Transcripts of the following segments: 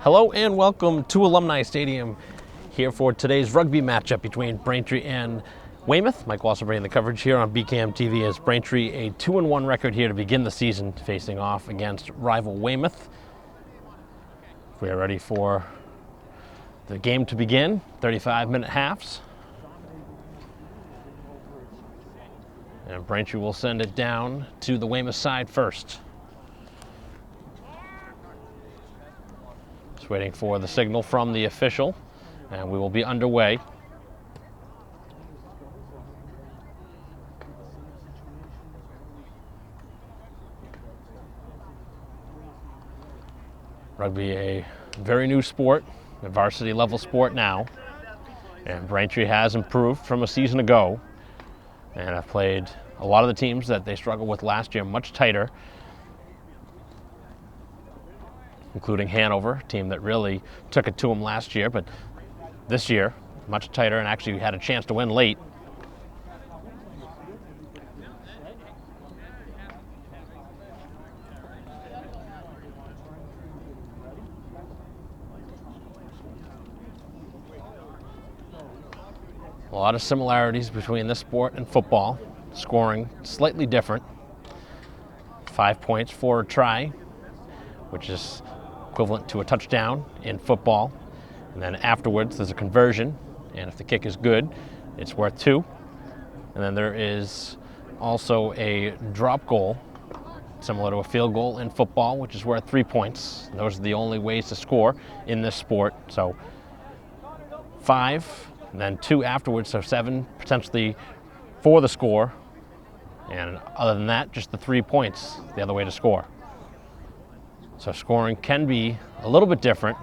Hello and welcome to Alumni Stadium here for today's rugby matchup between Braintree and Weymouth. Mike Walser bringing the coverage here on BCAM TV as Braintree a 2-1 record here to begin the season, facing off against rival Weymouth. We are ready for the game to begin, 35-minute halves. And Braintree will send it down to the Weymouth side first. Just waiting for the signal from the official, and we will be underway. Rugby, a very new sport, a varsity level sport now, and Braintree has improved from a season ago and have played a lot of the teams that they struggled with last year much tighter, including Hanover, a team that really took it to them last year, but this year much tighter and actually had a chance to win late. A lot of similarities between this sport and football. Scoring slightly different. 5 points for a try, which is equivalent to a touchdown in football. And then afterwards there's a conversion, and if the kick is good, it's worth 2. And then there is also a drop goal, similar to a field goal in football, which is worth 3 points. And those are the only ways to score in this sport. So 5. And then 2 afterwards, so 7 potentially for the score. And other than that, just the 3 points, the other way to score. So scoring can be a little bit different.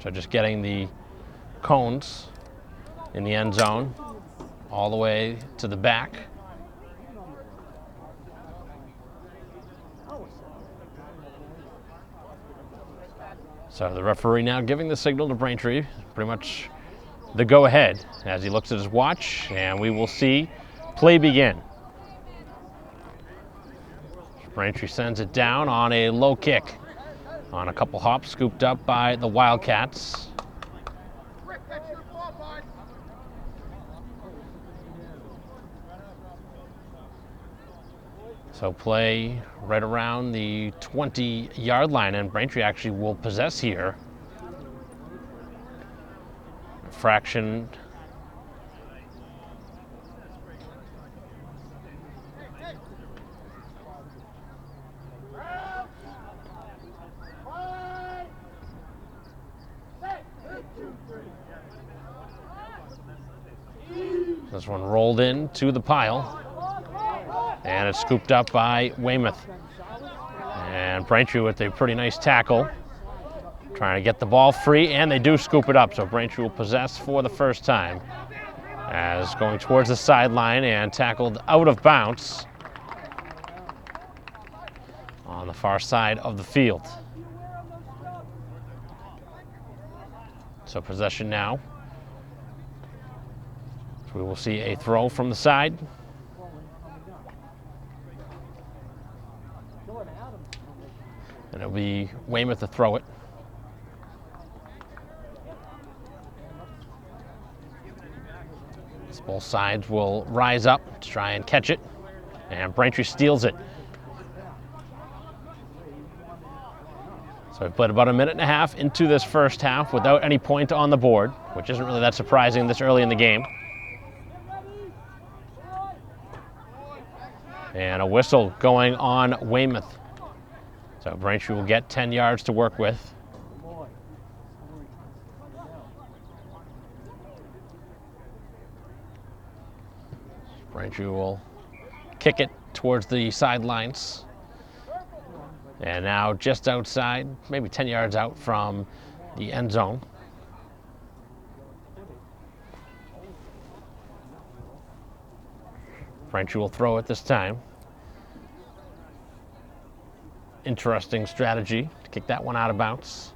So just getting the cones in the end zone all the way to the back. So the referee now giving the signal to Braintree, pretty much the go-ahead as he looks at his watch, and we will see play begin. Braintree sends it down on a low kick, on a couple hops, scooped up by the Wildcats. So play right around the 20-yard line, and Braintree actually will possess here. A fraction. This one rolled into the pile. And it's scooped up by Weymouth. And Braintree with a pretty nice tackle, trying to get the ball free, and they do scoop it up. So Braintree will possess for the first time, as going towards the sideline and tackled out of bounds on the far side of the field. So possession now. So we will see a throw from the side. And it'll be Weymouth to throw it. So both sides will rise up to try and catch it, and Braintree steals it. So we've played about a minute and a half into this first half without any point on the board, which isn't really that surprising this early in the game. And a whistle going on Weymouth. So Braintree will get 10 yards to work with. Braintree will kick it towards the sidelines. And now just outside, maybe 10 yards out from the end zone. Braintree will throw it this time. Interesting strategy to kick that one out of bounds.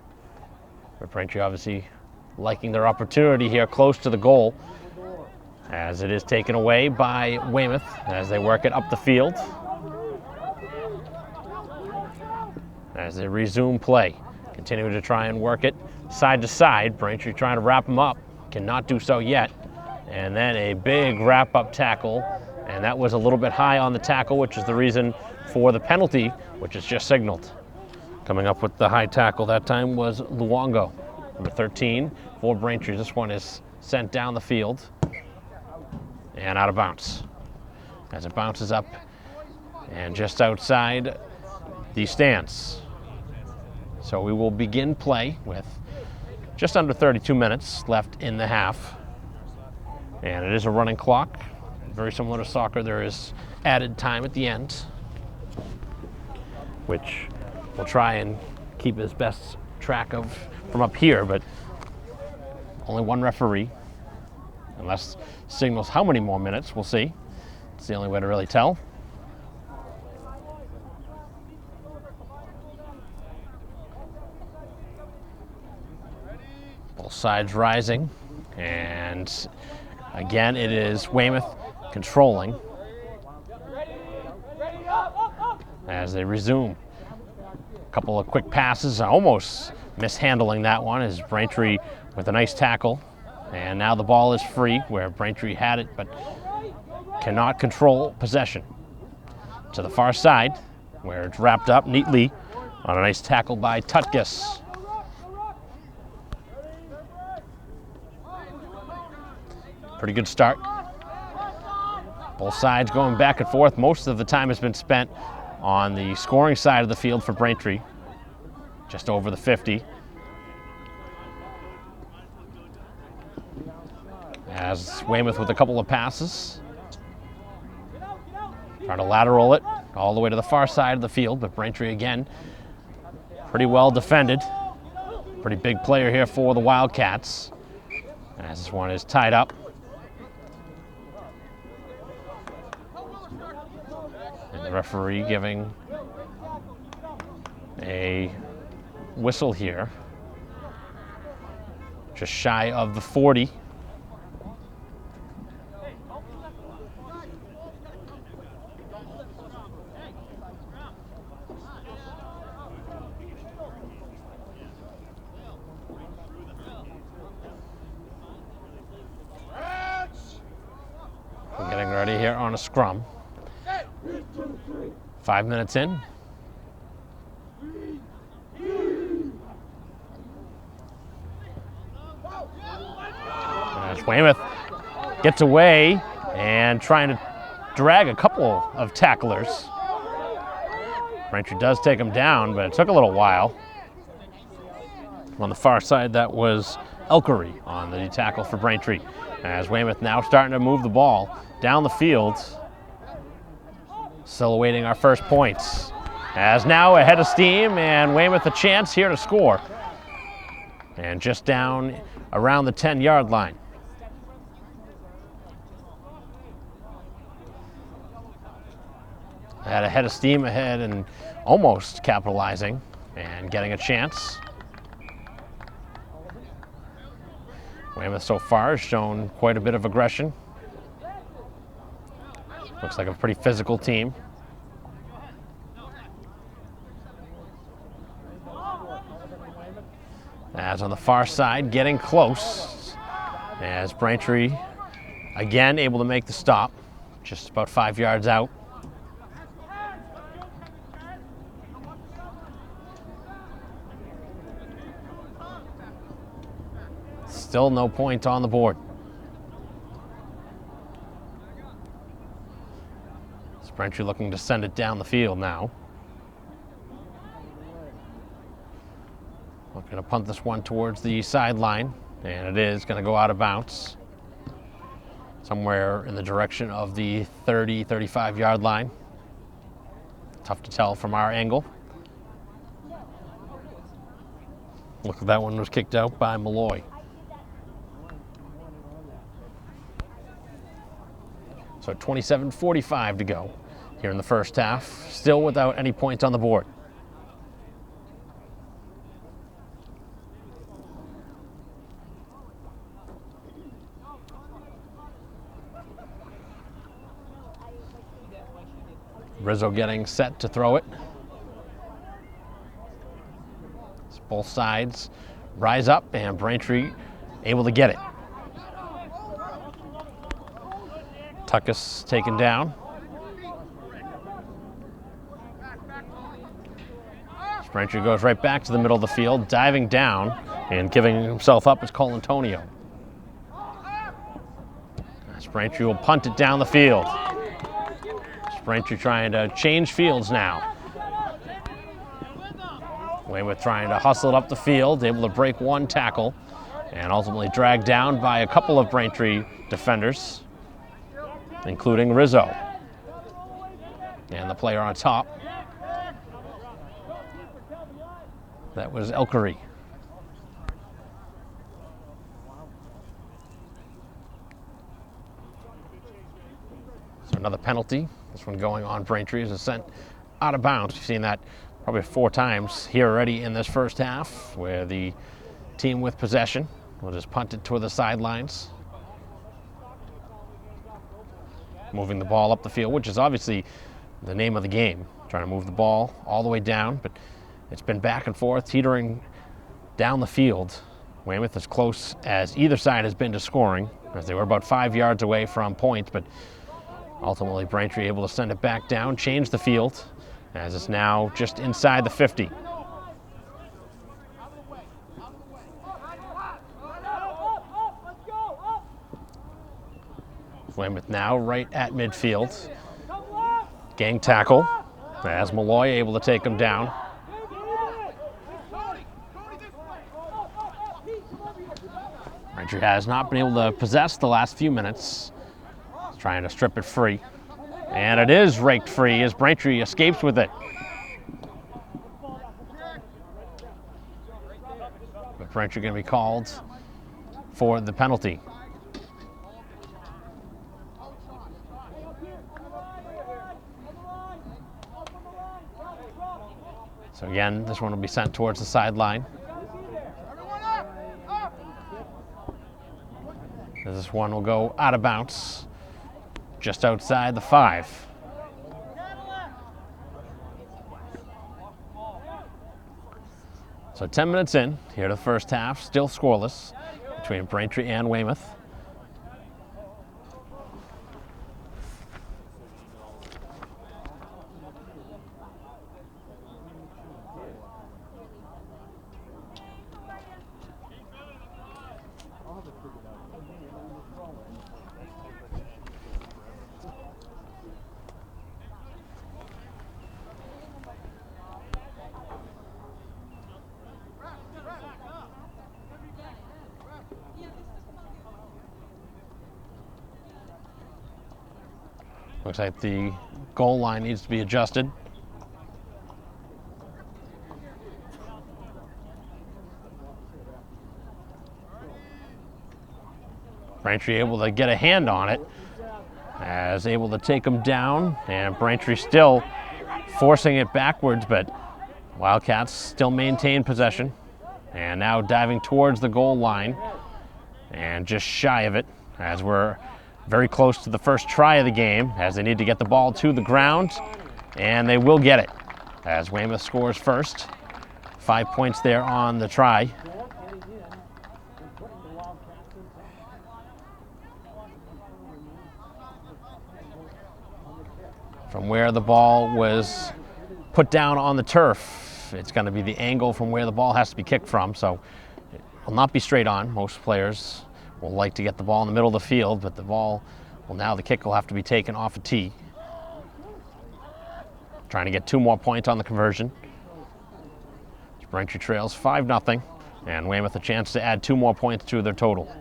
But Braintree obviously liking their opportunity here close to the goal, as it is taken away by Weymouth as they work it up the field. as they resume play. Continuing to try and work it side to side. Braintree trying to wrap them up. Cannot do so yet. And then a big wrap-up tackle. And that was a little bit high on the tackle, which is the reason for the penalty, which is just signaled. Coming up with the high tackle that time was Luongo, number 13 for Braintree. This one is sent down the field and out of bounds. As it bounces up and just outside the stands. So we will begin play with just under 32 minutes left in the half. And it is a running clock. Very similar to soccer, there is added time at the end, which we'll try and keep as best track of from up here, but only one referee, unless signals how many more minutes, we'll see. It's the only way to really tell. Both sides rising, and again it is Weymouth controlling as they resume. A couple of quick passes, almost mishandling that one as Braintree with a nice tackle, and now the ball is free where Braintree had it but cannot control possession. To the far side where it's wrapped up neatly on a nice tackle by Tutkus. Pretty good start. Both sides going back and forth. Most of the time has been spent on the scoring side of the field for Braintree, just over the 50. As Weymouth with a couple of passes. Trying to lateral it all the way to the far side of the field, but Braintree again, pretty well defended. Pretty big player here for the Wildcats. As this one is tied up. And the referee giving a whistle here. Just shy of the 40. We're getting ready here on a scrum. 5 minutes in. As Weymouth gets away and trying to drag a couple of tacklers. Braintree does take him down, but it took a little while. On the far side, that was Elkery on the tackle for Braintree. As Weymouth now starting to move the ball down the field. Still awaiting our first points. As now ahead of steam, and Weymouth a chance here to score. And just down around the 10-yard line. Had a head of steam ahead and almost capitalizing and getting a chance. Weymouth so far has shown quite a bit of aggression. Looks like a pretty physical team. As on the far side, getting close. As Braintree again able to make the stop, just about 5 yards out. Still no point on the board. Braintree looking to send it down the field now. Looking to punt this one towards the sideline, and it is going to go out of bounds. Somewhere in the direction of the 30, 35-yard line. Tough to tell from our angle. Look, that one was kicked out by Malloy. So 27:45 to go here in the first half, still without any points on the board. Rizzo getting set to throw it. Both sides rise up, and Braintree able to get it. Tuckus taken down. Braintree goes right back to the middle of the field, diving down and giving himself up is Colantonio. Braintree will punt it down the field. Braintree trying to change fields now. Weymouth trying to hustle it up the field, able to break one tackle, and ultimately dragged down by a couple of Braintree defenders, including Rizzo. And the player on top, that was Elkery. So another penalty. This one going on Braintree as it's sent out of bounds. We've seen that probably 4 times here already in this first half, where the team with possession will just punt it toward the sidelines. Moving the ball up the field, which is obviously the name of the game. Trying to move the ball all the way down, but it's been back and forth, teetering down the field. Weymouth as close as either side has been to scoring, as they were about 5 yards away from points, but ultimately Braintree able to send it back down, change the field, as it's now just inside the 50. Weymouth now right at midfield. Gang tackle, as Malloy able to take him down. Braintree has not been able to possess the last few minutes. Trying to strip it free. And it is raked free as Braintree escapes with it. But Braintree going to be called for the penalty. So again, this one will be sent towards the sideline. This one will go out of bounds, just outside the 5. So 10 minutes in, here to the first half, still scoreless between Braintree and Weymouth. Looks like the goal line needs to be adjusted. Braintree able to get a hand on it, as able to take him down, and Braintree still forcing it backwards, but Wildcats still maintain possession, and now diving towards the goal line, and just shy of it, as we're very close to the first try of the game, as they need to get the ball to the ground, and they will get it, as Weymouth scores first. 5 points there on the try. From where the ball was put down on the turf, it's going to be the angle from where the ball has to be kicked from, so it will not be straight on. Most players will like to get the ball in the middle of the field, but the ball, well, now the kick will have to be taken off a tee. Trying to get 2 more points on the conversion. Braintree trails 5-0, and Weymouth a chance to add 2 more points to their total.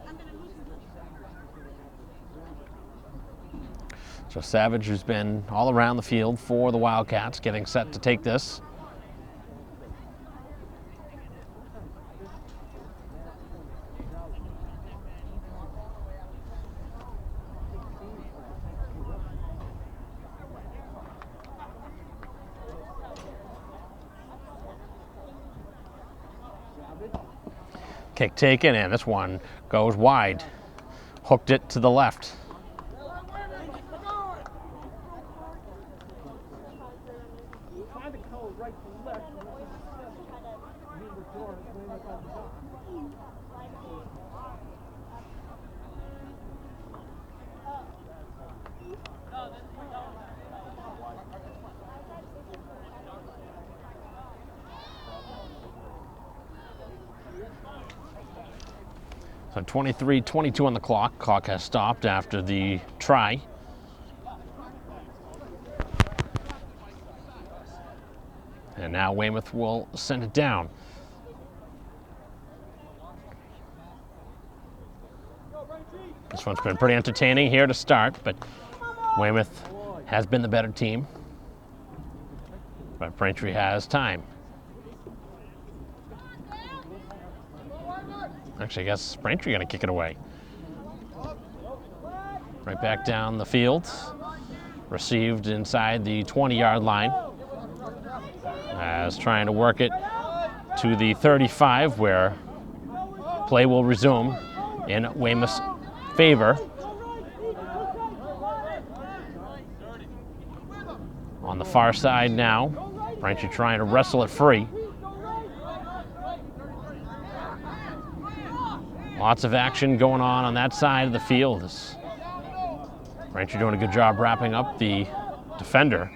So Savage, who's been all around the field for the Wildcats, getting set to take this. Kick taken, and this one goes wide. Hooked it to the left. So 23-22 on the clock. Clock has stopped after the try. And now Weymouth will send it down. This one's been pretty entertaining here to start, but Weymouth has been the better team. But Braintree has time. Actually, I guess Braintree going to kick it away. Right back down the field. Received inside the 20-yard line. As trying to work it to the 35, where play will resume in Weymouth's favor. On the far side now, Braintree trying to wrestle it free. Lots of action going on that side of the field. Braintree doing a good job wrapping up the defender.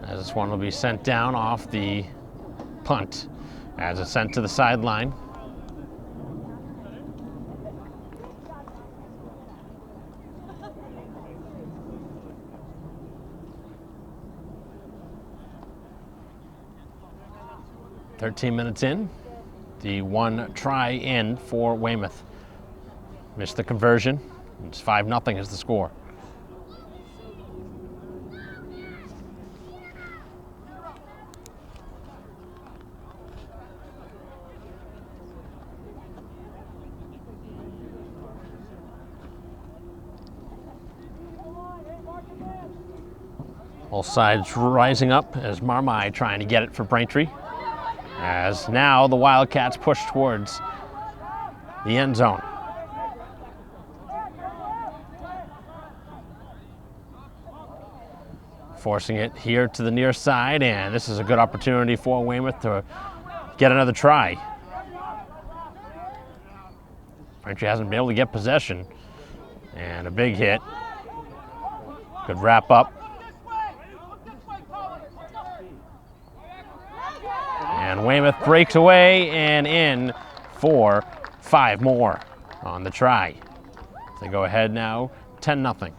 As this one will be sent down off the punt as it's sent to the sideline. "13 minutes in, the one try in for Weymouth. Missed the conversion. It's 5-0 is the score. Both sides rising up as Marmai trying to get it for Braintree. As now the Wildcats push towards the end zone. Forcing it here to the near side, and this is a good opportunity for Weymouth to get another try. Braintree hasn't been able to get possession, and a big hit. Good wrap up. And Weymouth breaks away and in for 5 more on the try. They go ahead now, 10-0.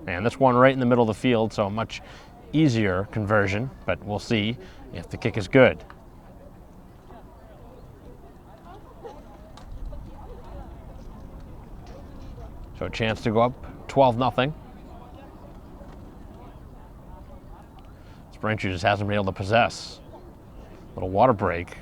And this one right in the middle of the field, so a much easier conversion, but we'll see if the kick is good. So a chance to go up 12-0. Braintree just hasn't been able to possess. Little water break.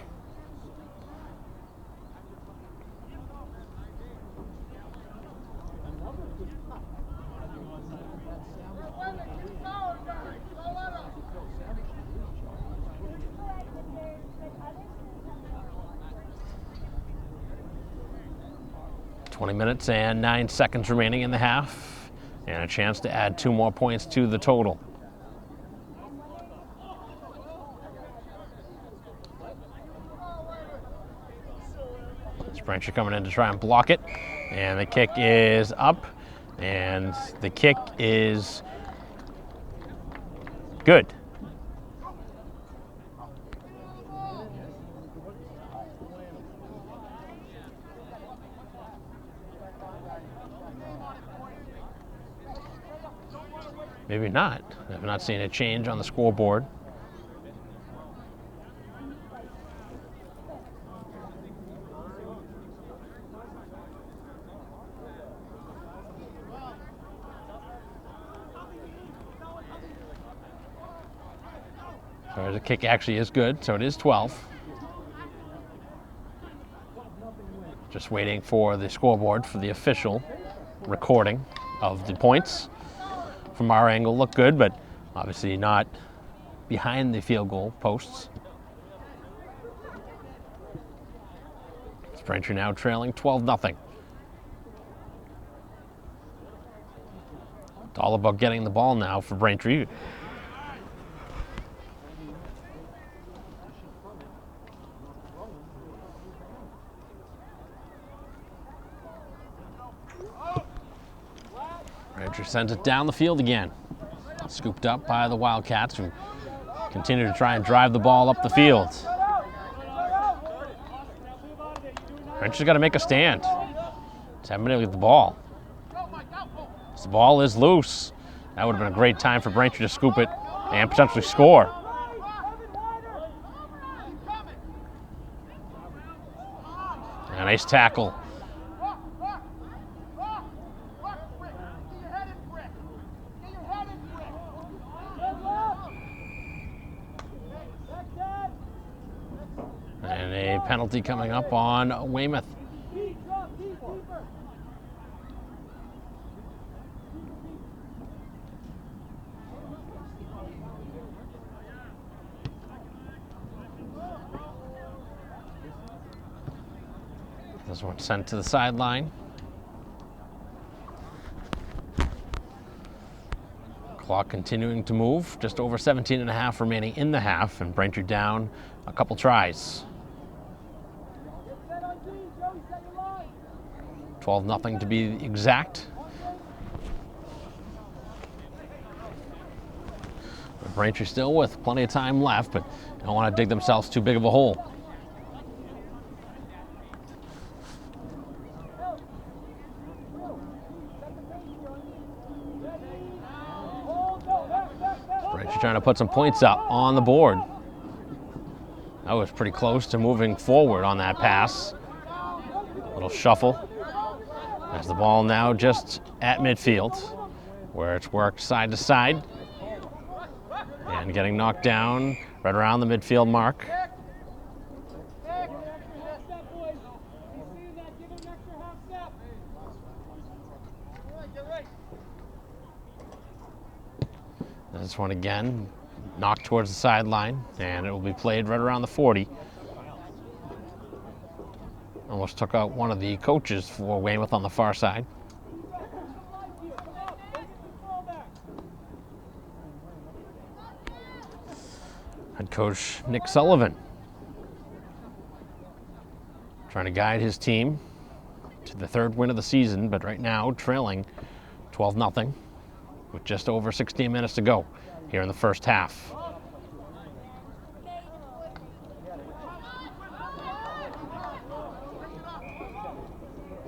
"20 minutes and 9 seconds remaining in the half, and a chance to add 2 more points to the total. Braintree coming in to try and block it, and the kick is up, and the kick is good. Maybe not. I've not seen a change on the scoreboard. So the kick actually is good, so it is 12. Just waiting for the scoreboard for the official recording of the points. From our angle, look good, but obviously not behind the field goal posts. Braintree now trailing 12-0. It's all about getting the ball now for Braintree. Braintree sends it down the field again. Scooped up by the Wildcats, who continue to try and drive the ball up the field. Braintree's got to make a stand. Just haven't been able to get the ball. The ball is loose. That would have been a great time for Braintree to scoop it and potentially score. A nice tackle. And a penalty coming up on Weymouth. This one sent to the sideline. Clock continuing to move. Just over 17 and a half remaining in the half, and Braintree down a couple tries. 12-0 to be exact. Braintree still with plenty of time left, but don't want to dig themselves too big of a hole. Braintree trying to put some points up on the board. That was pretty close to moving forward on that pass. Little shuffle. As the ball now just at midfield, where it's worked side to side. And getting knocked down right around the midfield mark. This one again, knocked towards the sideline, and it will be played right around the 40. Almost took out one of the coaches for Weymouth on the far side. Head coach Nick Sullivan trying to guide his team to the third win of the season, but right now trailing 12-0 with just over 16 minutes to go here in the first half.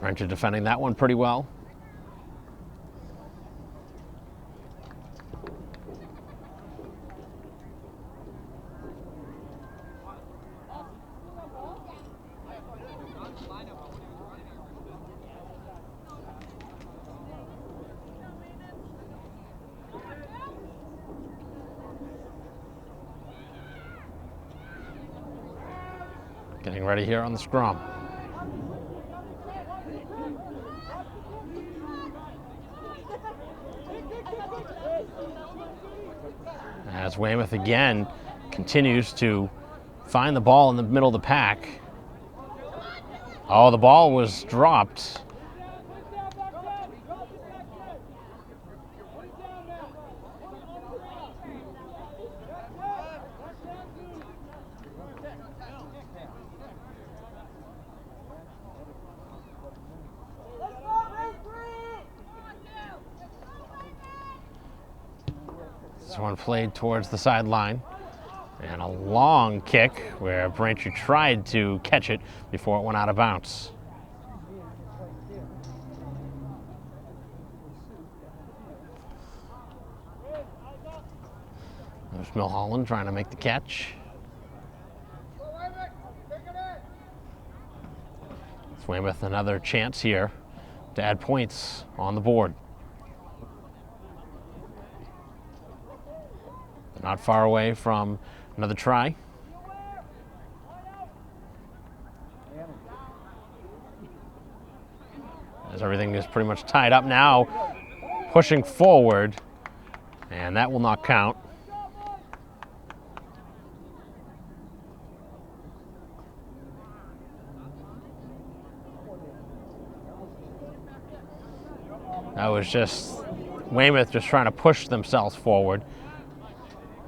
Braintree defending that one pretty well. Getting ready here on the scrum. As Weymouth again continues to find the ball in the middle of the pack. Oh, the ball was dropped. This one played towards the sideline, and a long kick where Braintree tried to catch it before it went out of bounds. There's Milholland trying to make the catch. It's Weymouth another chance here to add points on the board. Not far away from another try. As everything is pretty much tied up now, pushing forward, and that will not count. That was just Weymouth just trying to push themselves forward.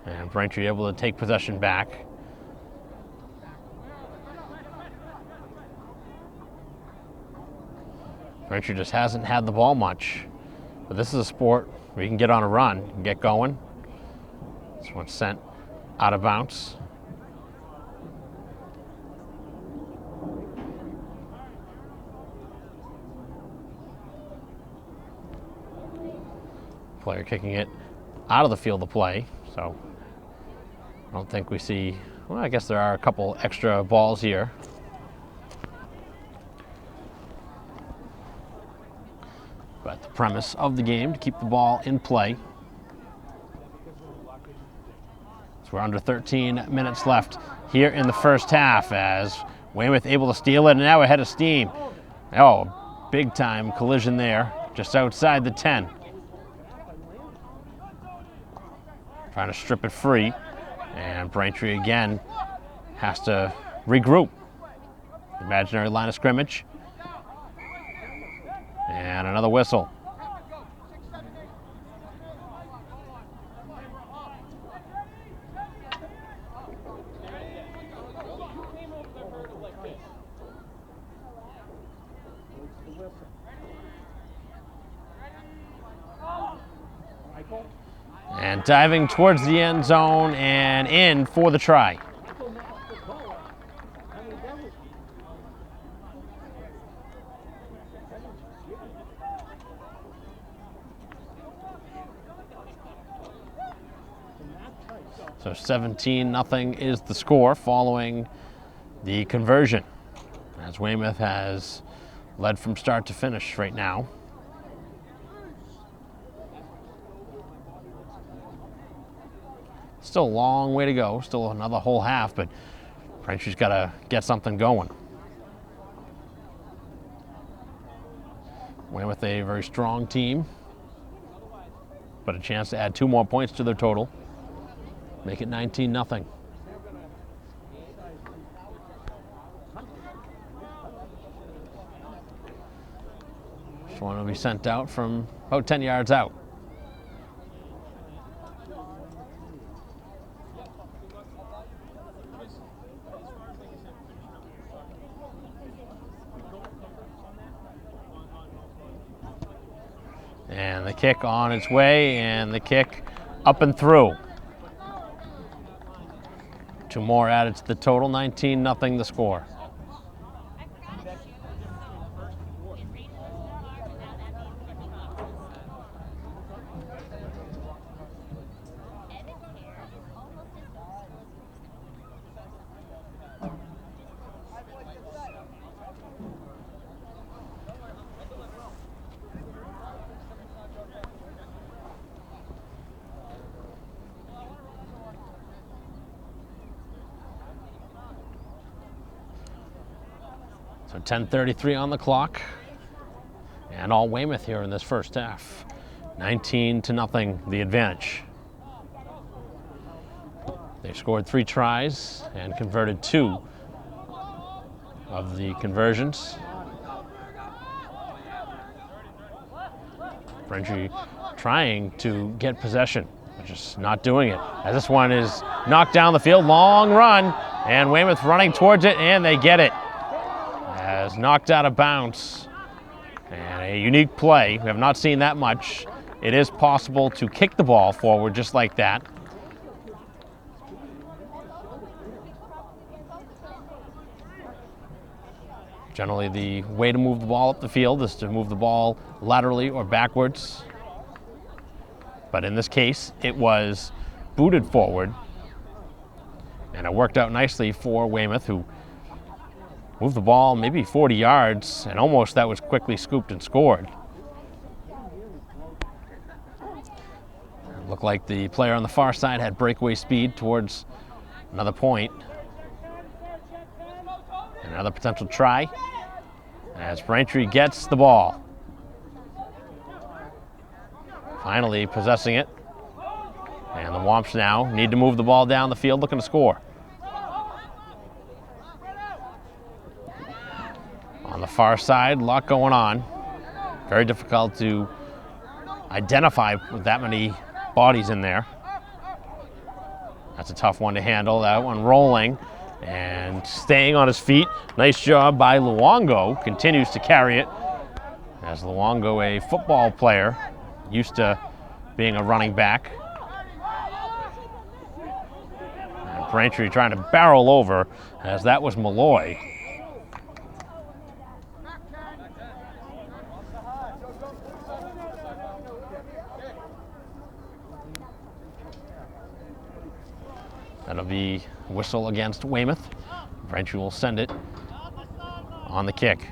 And Braintree able to take possession back. Braintree just hasn't had the ball much. But this is a sport where you can get on a run and get going. This one's sent out of bounds. Player kicking it out of the field of play, so I don't think we see, well, I guess there are a couple extra balls here. But the premise of the game to keep the ball in play. So we're under 13 minutes left here in the first half as Weymouth able to steal it and now ahead of steam. Oh, big time collision there, just outside the 10. Trying to strip it free, and Braintree again has to regroup. Imaginary line of scrimmage. And another whistle. And diving towards the end zone and in for the try. So 17-0 is the score following the conversion, as Weymouth has led from start to finish right now. Still a long way to go, still another whole half, but Braintree's got to get something going. Weymouth a very strong team, but a chance to add 2 more points to their total. Make it 19-0. This one will be sent out from about 10 yards out. And the kick on its way, and the kick up and through. 2 more added to the total, 19-0 the score. So 10:33 on the clock, and all Weymouth here in this first half. 19-0 the advantage. They scored 3 tries and converted 2 of the conversions. Braintree trying to get possession, but just not doing it. As this one is knocked down the field, long run, and Weymouth running towards it, and they get it. As knocked out of bounds, and a unique play. We have not seen that much. It is possible to kick the ball forward just like that. Generally, the way to move the ball up the field is to move the ball laterally or backwards. But in this case, it was booted forward, and it worked out nicely for Weymouth, who moved the ball maybe 40 yards, and almost that was quickly scooped and scored. It looked like the player on the far side had breakaway speed towards another point. Another potential try as Braintree gets the ball. Finally possessing it. And the Womps now need to move the ball down the field, looking to score. On the far side, a lot going on. Very difficult to identify with that many bodies in there. That's a tough one to handle. That one rolling and staying on his feet. Nice job by Luongo. Continues to carry it. As Luongo, a football player, used to being a running back. And Braintree trying to barrel over, as that was Malloy. That'll be whistle against Weymouth. Braintree will send it on the kick.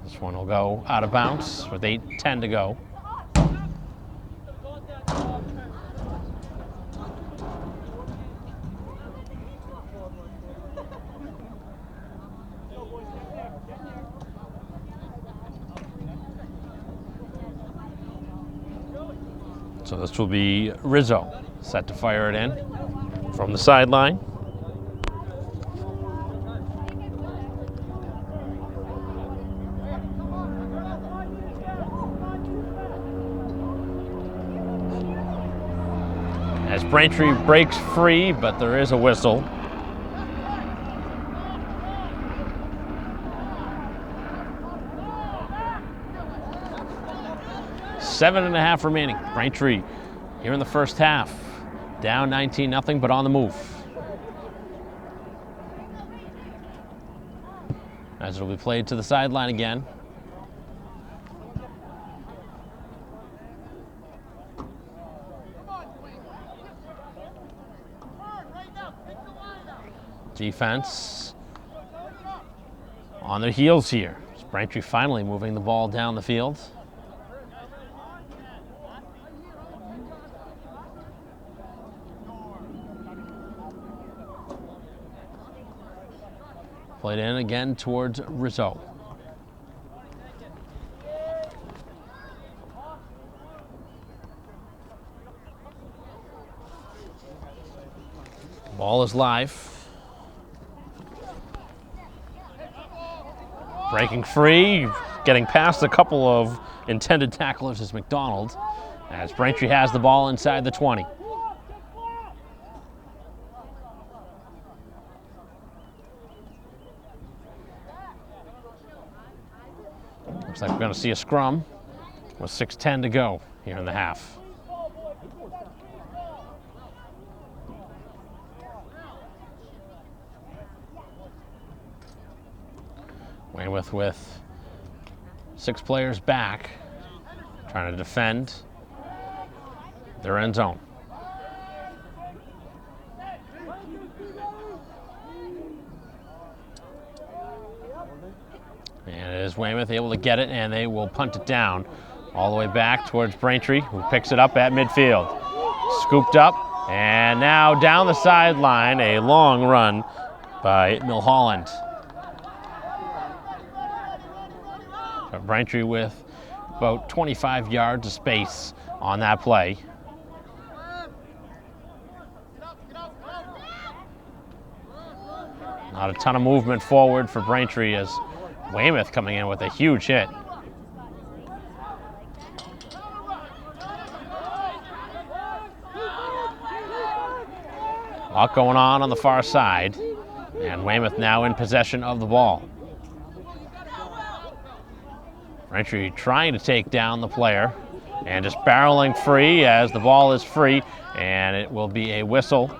This one will go out of bounds with 8:10 to go. So this will be Rizzo, set to fire it in from the sideline. As Braintree breaks free, but there is a whistle. Seven and a half remaining. Braintree here in the first half. Down 19-0, but on the move. As it'll be played to the sideline again. Defense on their heels here. Braintree finally moving the ball down the field. Played in again towards Rizzo. Ball is live. Breaking free, getting past a couple of intended tacklers is McDonald, as Braintree has the ball inside the 20. Looks like we're going to see a scrum with 6:10 to go here in the half. Weymouth with 6 players back, trying to defend their end zone. And it is Weymouth able to get it, and they will punt it down all the way back towards Braintree, who picks it up at midfield. Scooped up, and now down the sideline, a long run by Milholland. Braintree with about 25 yards of space on that play. Not a ton of movement forward for Braintree, as Weymouth coming in with a huge hit. A lot going on the far side, and Weymouth now in possession of the ball. Braintree trying to take down the player and just barreling free as the ball is free, and it will be a whistle.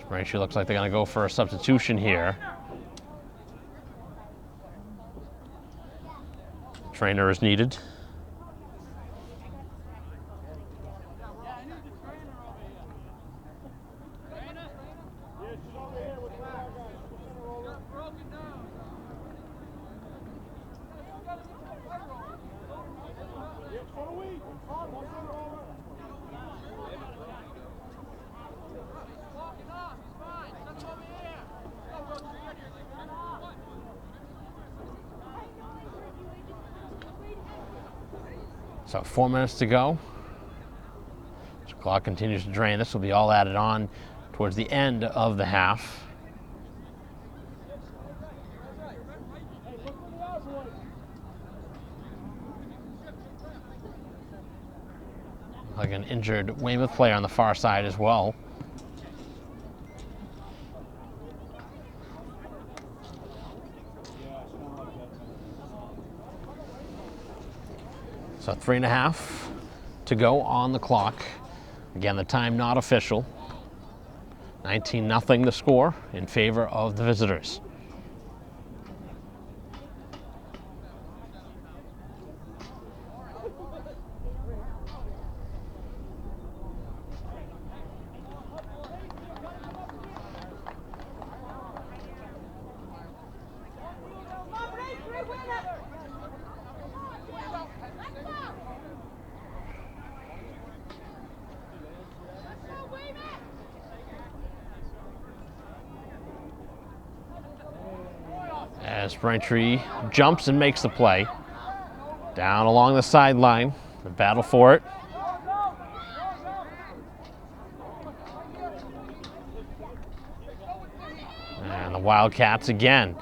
Braintree looks like they're going to go for a substitution here. Trainer is needed. So 4 minutes to go. Clock continues to drain. This will be all added on towards the end of the half. Like an injured Weymouth player on the far side as well. So 3.5 to go on the clock. Again, the time not official. 19-0 the score in favor of the visitors. As Braintree jumps and makes the play. Down along the sideline, the battle for it. And the Wildcats again,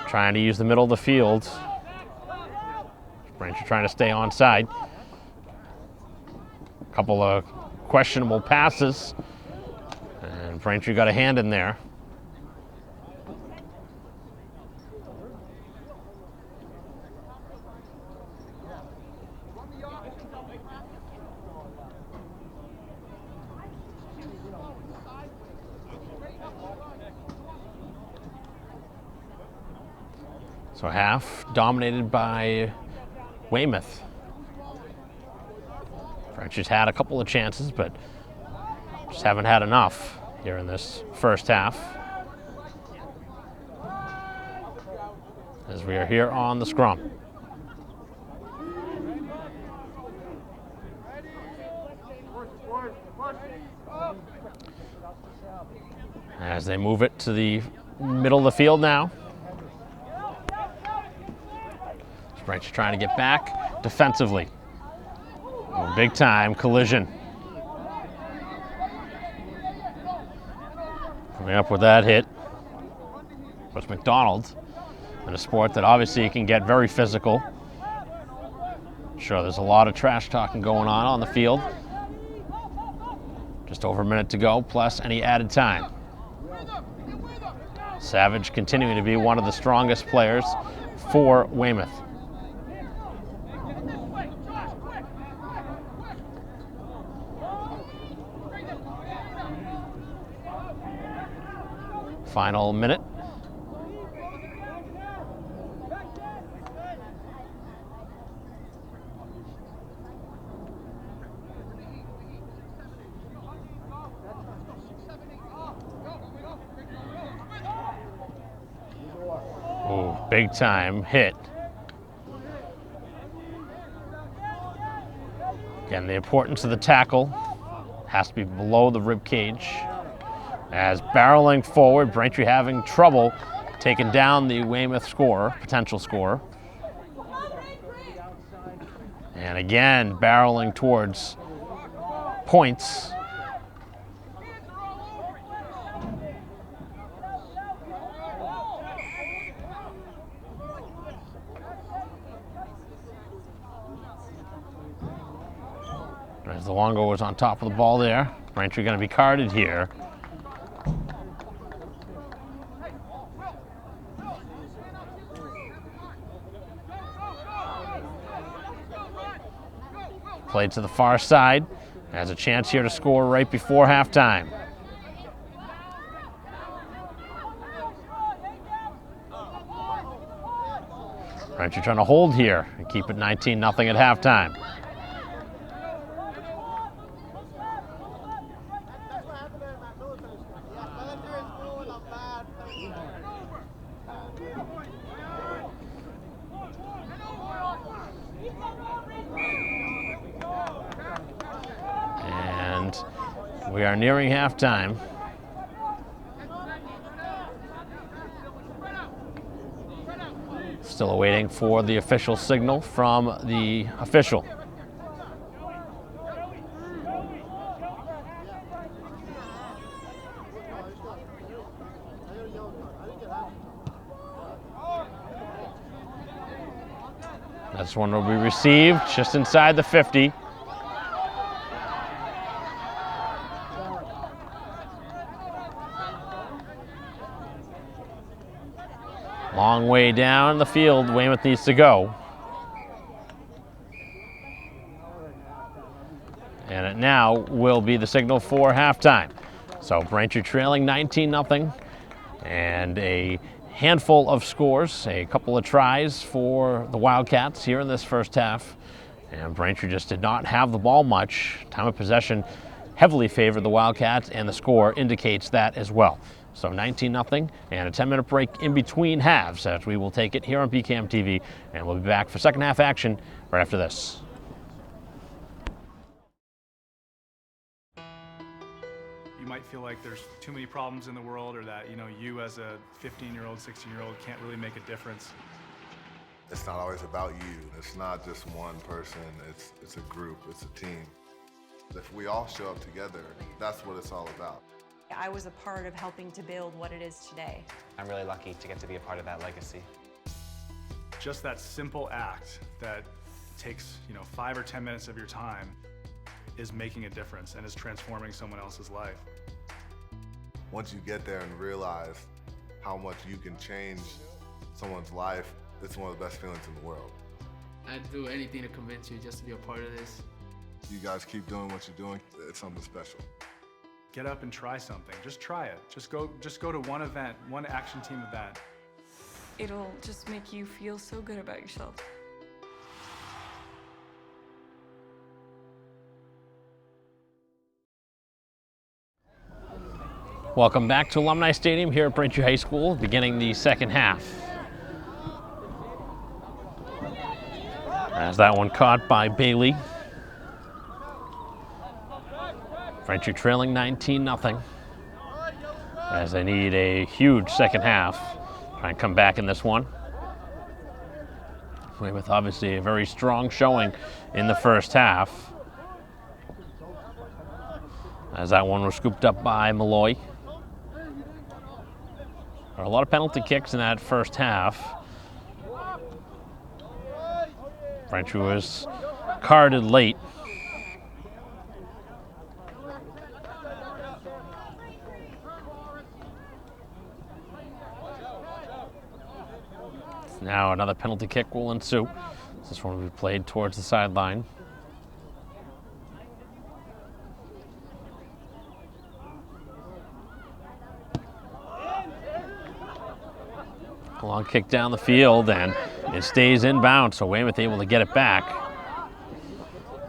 trying to use the middle of the field. Braintree trying to stay onside. A couple of questionable passes, and Braintree got a hand in there. So half dominated by Weymouth. Braintree's had a couple of chances, but just haven't had enough here in this first half. As we are here on the scrum. As they move it to the middle of the field now. Braintree trying to get back defensively. A big time collision. Coming up with that hit was McDonald, in a sport that obviously can get very physical. Sure, there's a lot of trash talking going on the field. Just over a minute to go, plus any added time. Savage continuing to be one of the strongest players for Weymouth. Final minute. Ooh, big time hit. Again, the importance of the tackle has to be below the rib cage. As barreling forward, Braintree having trouble taking down the Weymouth scorer, potential scorer. And again, barreling towards points. As the Longo was on top of the ball there, Braintree going to be carded here. Played to the far side. Has a chance here to score right before halftime. Braintree trying to hold here and keep it 19-0 at halftime. And we are nearing halftime. Still awaiting for the official signal from the official. This one will be received just inside the 50. Long way down the field, Weymouth needs to go. And it now will be the signal for halftime. So Braintree trailing 19-0, and a handful of scores, a couple of tries for the Wildcats here in this first half. And Braintree just did not have the ball much. Time of possession heavily favored the Wildcats, and the score indicates that as well. So 19-0, and a 10-minute break in between halves as we will take it here on BCAM TV, and we'll be back for second half action right after this. You might feel like there's too many problems in the world, or that, you as a 15-year-old, 16-year-old can't really make a difference. It's not always about you. It's not just one person. It's a group. It's a team. If we all show up together, that's what it's all about. I was a part of helping to build what it is today. I'm really lucky to get to be a part of that legacy. Just that simple act that takes, 5 or 10 minutes of your time is making a difference and is transforming someone else's life. Once you get there and realize how much you can change someone's life, it's one of the best feelings in the world. I'd do anything to convince you just to be a part of this. You guys keep doing what you're doing. It's something special. Get up and try something. Just try it. Just go to one event, one action team event. It'll just make you feel so good about yourself. Welcome back to Alumni Stadium here at Braintree High School, beginning the second half. As that one caught by Bailey. Braintree trailing 19-0, as they need a huge second half. Try and come back in this one. Weymouth obviously a very strong showing in the first half, as that one was scooped up by Malloy. There are a lot of penalty kicks in that first half. Braintree was carded late. Now another penalty kick will ensue. This one will be played towards the sideline. A long kick down the field, and it stays inbound, so Weymouth able to get it back.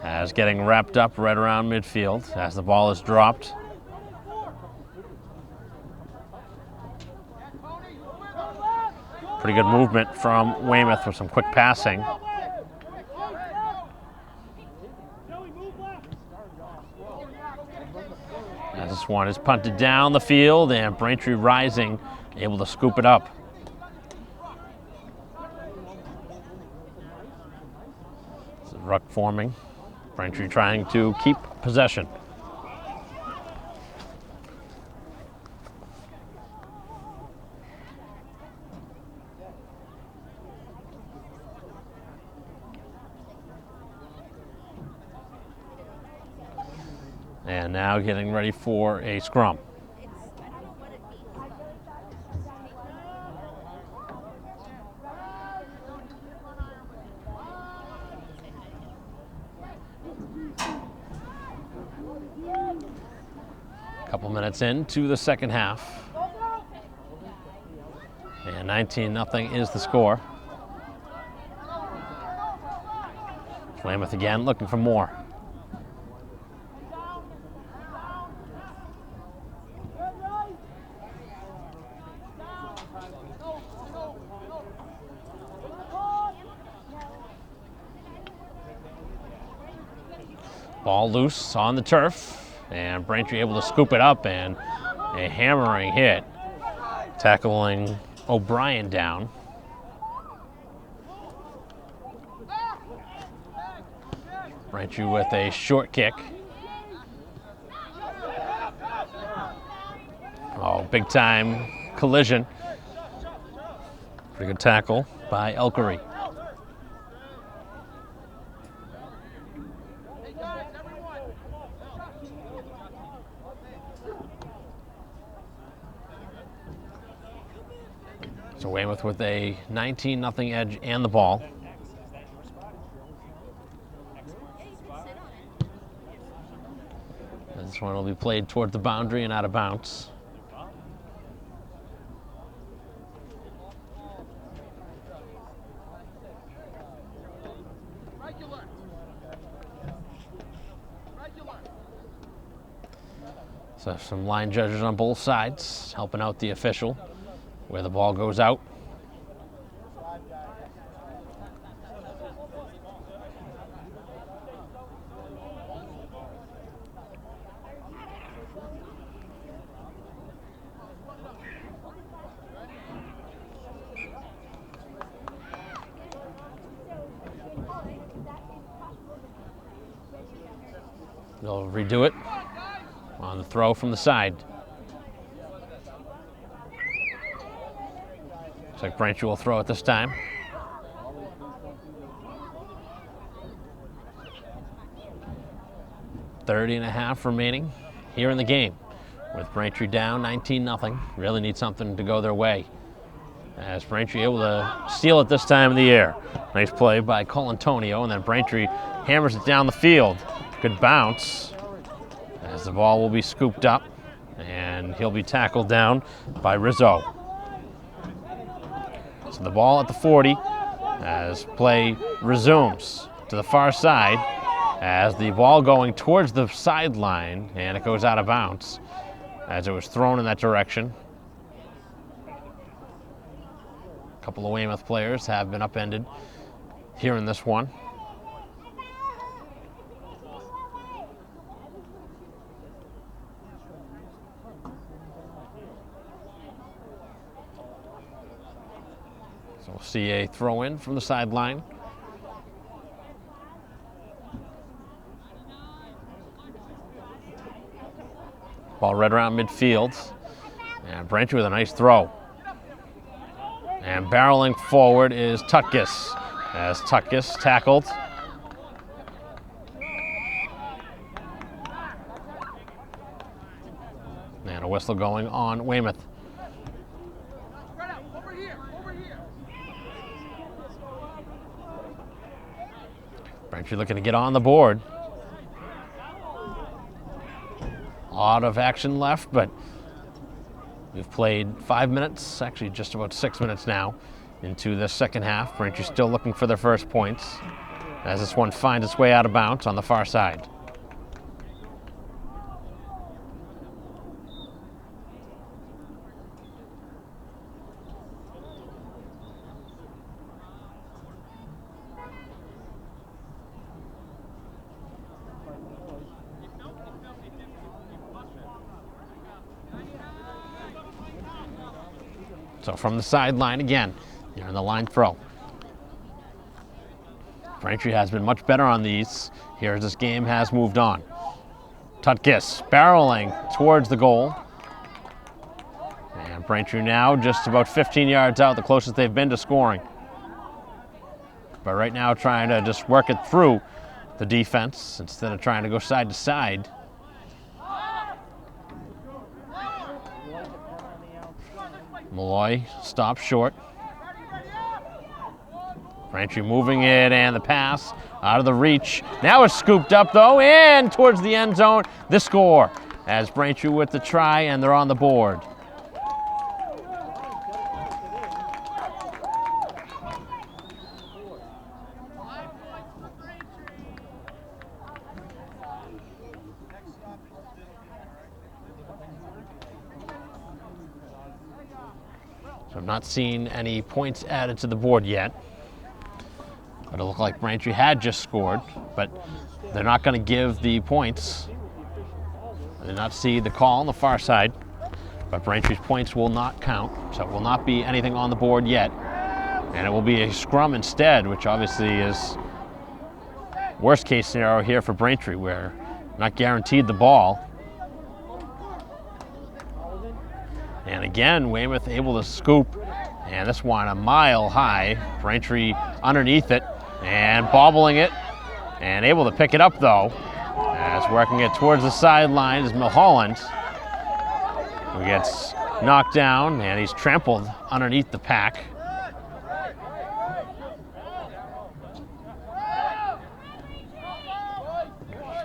As getting wrapped up right around midfield as the ball is dropped. Pretty good movement from Weymouth with some quick passing. As this one is punted down the field, and Braintree rising, able to scoop it up. This is ruck forming. Braintree trying to keep possession. And now getting ready for a scrum. Couple minutes into the second half. And 19-0 is the score. Weymouth again looking for more. Ball loose on the turf, and Braintree able to scoop it up, and a hammering hit, tackling O'Brien down. Braintree with a short kick. Oh, big time collision. Pretty good tackle by Elkery. So Weymouth with a 19-0 edge and the ball. This one will be played toward the boundary and out of bounds. So some line judges on both sides helping out the official where the ball goes out. They'll redo it on the throw from the side. Looks like Braintree will throw it this time. .30.5 remaining here in the game. With Braintree down 19-0. Really need something to go their way. As Braintree able to steal it this time of the year. Nice play by Colantonio, and then Braintree hammers it down the field. Good bounce. As the ball will be scooped up, and he'll be tackled down by Rizzo. So the ball at the 40 as play resumes to the far side as the ball going towards the sideline, and it goes out of bounds as it was thrown in that direction. A couple of Weymouth players have been upended here in this one. So we'll see a throw in from the sideline. Ball right around midfield. And Braintree with a nice throw. And barreling forward is Tutkus. As Tutkus tackled. And a whistle going on Weymouth. Braintree looking to get on the board. A lot of action left, but we've played 5 minutes, actually just about 6 minutes now into the second half. Braintree still looking for their first points as this one finds its way out of bounds on the far side. So from the sideline again, here in the line throw. Braintree has been much better on these here as this game has moved on. Tutkus barreling towards the goal. And Braintree now just about 15 yards out, the closest they've been to scoring. But right now trying to just work it through the defense instead of trying to go side to side. Malloy stops short. Braintree moving it, and the pass out of the reach. Now it's scooped up though, and towards the end zone. The score as Braintree with the try, and they're on the board. So I've not seen any points added to the board yet. But it looked like Braintree had just scored, but they're not going to give the points. I did not see the call on the far side, but Braintree's points will not count, so it will not be anything on the board yet. And it will be a scrum instead, which obviously is worst case scenario here for Braintree, where not guaranteed the ball. And again, Weymouth able to scoop, and this one a mile high. Braintree underneath it and bobbling it, and able to pick it up though, as working it towards the sideline is Mulholland, who gets knocked down, and he's trampled underneath the pack.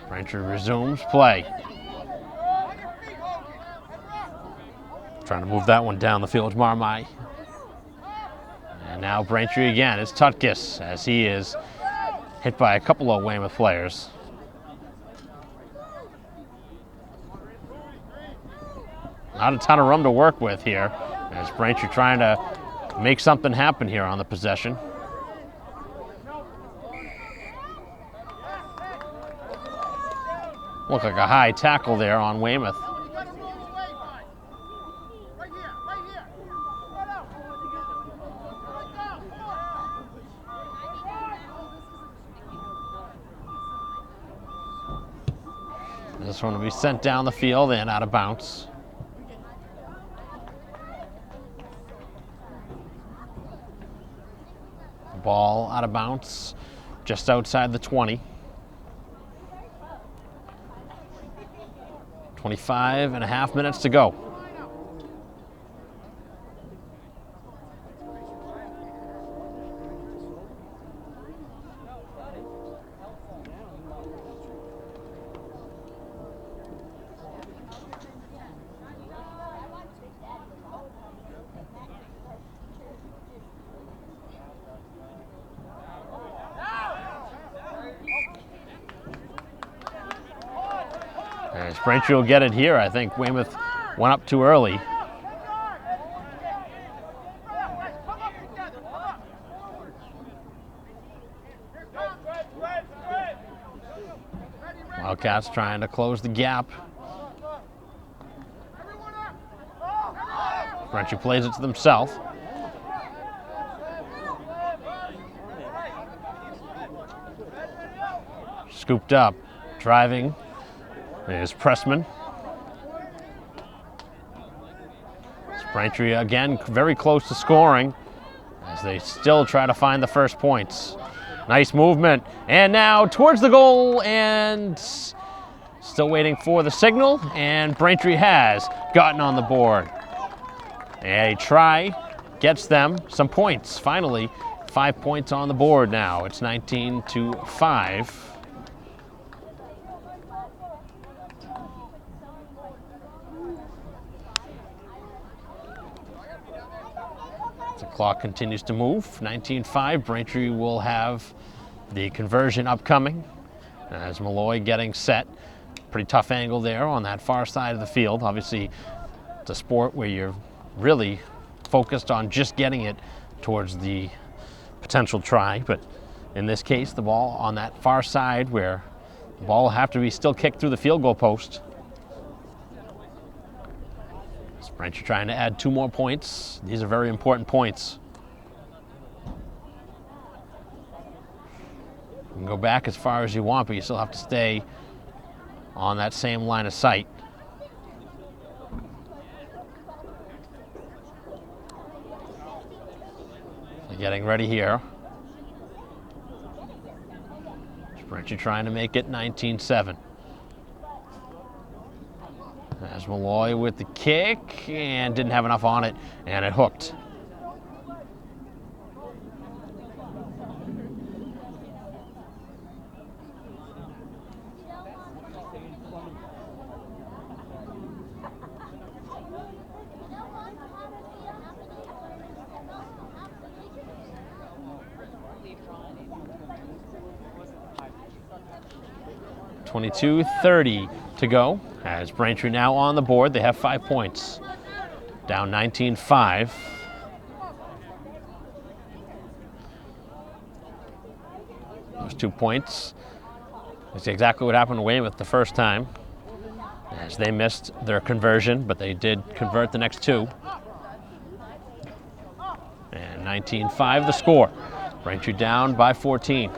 Braintree resumes play. Trying to move that one down the field, Marmai. And now Braintree again. It's Tutkus as he is hit by a couple of Weymouth players. Not a ton of room to work with here as Braintree trying to make something happen here on the possession. Looked like a high tackle there on Weymouth. This one will be sent down the field and out of bounds. Ball out of bounds, just outside the 20. 25.5 minutes to go. As Braintree will get it here, I think Weymouth went up too early. Wildcats trying to close the gap. Braintree plays it to themselves. Scooped up, driving. There's Pressman. Braintree again very close to scoring as they still try to find the first points. Nice movement, and now towards the goal, and still waiting for the signal, and Braintree has gotten on the board. A try gets them some points. Finally, 5 points on the board now. It's 19-5. The clock continues to move. 19-5. Braintree will have the conversion upcoming as Malloy getting set. Pretty tough angle there on that far side of the field. Obviously, it's a sport where you're really focused on just getting it towards the potential try, but in this case, the ball on that far side where the ball will have to be still kicked through the field goal post. Braintree trying to add 2 more points. These are very important points. You can go back as far as you want, but you still have to stay on that same line of sight. So getting ready here. Braintree trying to make it 19-7. As Malloy with the kick, and didn't have enough on it, and it hooked. .22:30 to go. As Braintree now on the board, they have 5 points. Down 19-5. Those 2 points. That's exactly what happened to Weymouth the first time, as they missed their conversion, but they did convert the next 2. And 19-5 the score. Braintree down by 14.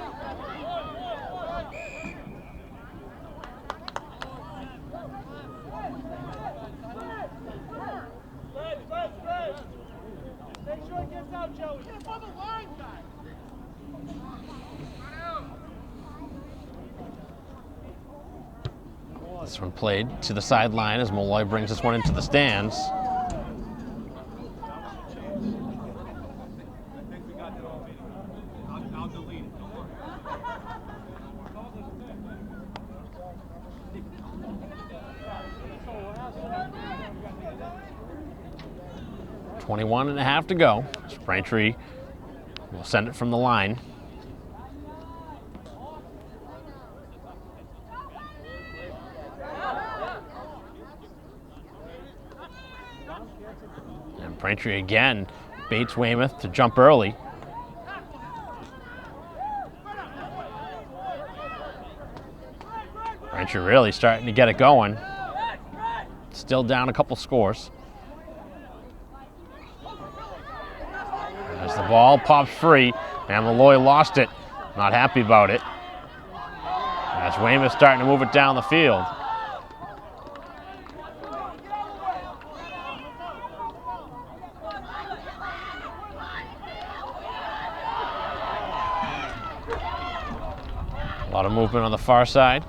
This one played to the sideline as Malloy brings this one into the stands. .21.5 to go. Braintree will send it from the line. And Braintree again baits Weymouth to jump early. Braintree really starting to get it going. Still down a couple scores. As the ball pops free, and Malloy lost it. Not happy about it. As Weymouth starting to move it down the field. A lot of movement on the far side.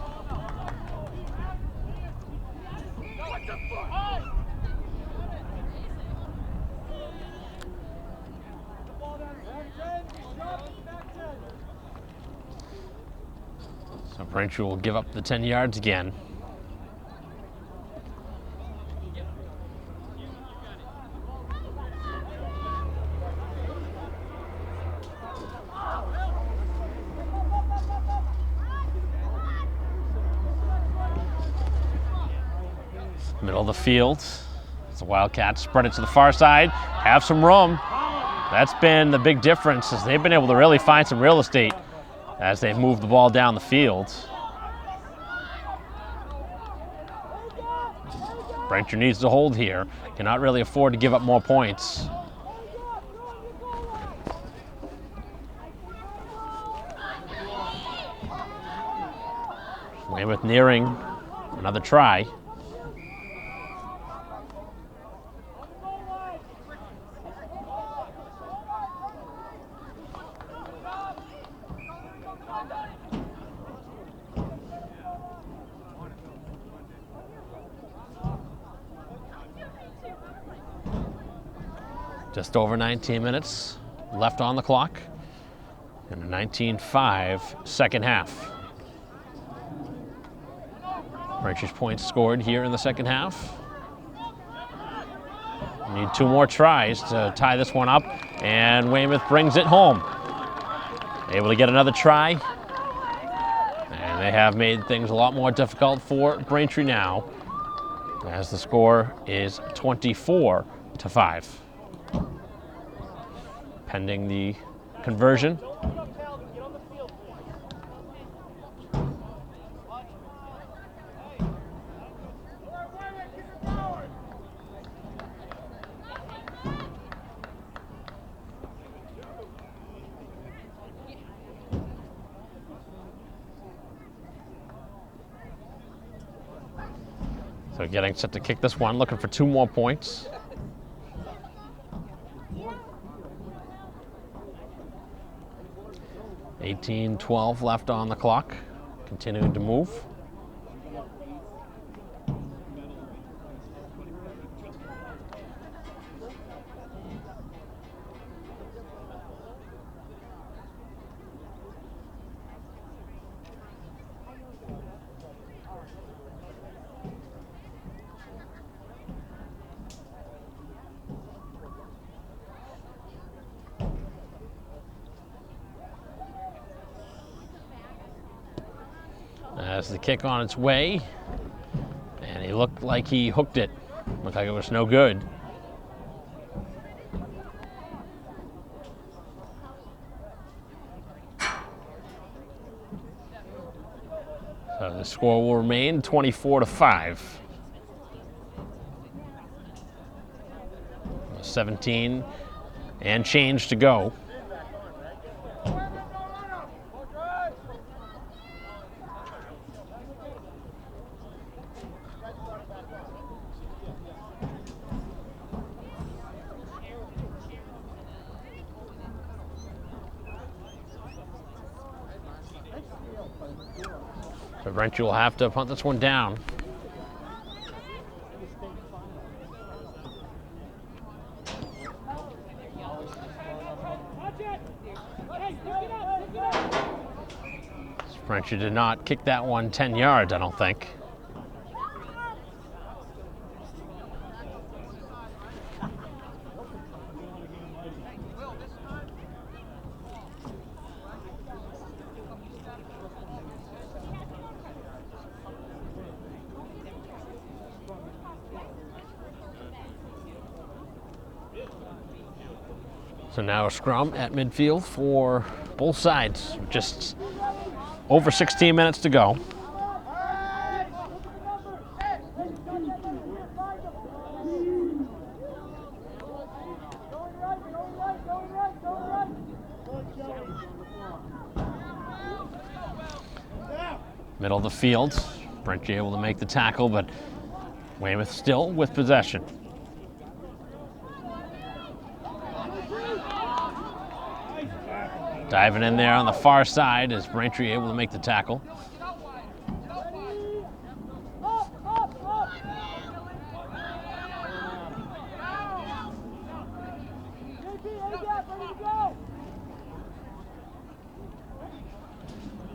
So Braintree will give up the 10 yards again. Middle of the field. The Wildcats spread it to the far side, have some room. That's been the big difference, is they've been able to really find some real estate as they've moved the ball down the field. Braintree needs to hold here. Cannot really afford to give up more points. Weymouth nearing another try. Just over 19 minutes left on the clock in a 19-5 second half. Braintree's points scored here in the second half. Need 2 more tries to tie this one up, and Weymouth brings it home. Able to get another try, and they have made things a lot more difficult for Braintree now, as the score is 24-5. Pending the conversion. So getting set to kick this one, looking for 2 more points. .12 left on the clock, continuing to move. As the kick on its way, and he looked like he hooked it. Looked like it was no good. So the score will remain 24-5. 17 and change to go. So Braintree will have to punt this one down. Braintree did not kick that one 10 yards, I don't think. So now a scrum at midfield for both sides. Just over 16 minutes to go. Middle of the field. Braintree able to make the tackle, but Weymouth still with possession. Diving in there on the far side is Braintree able to make the tackle.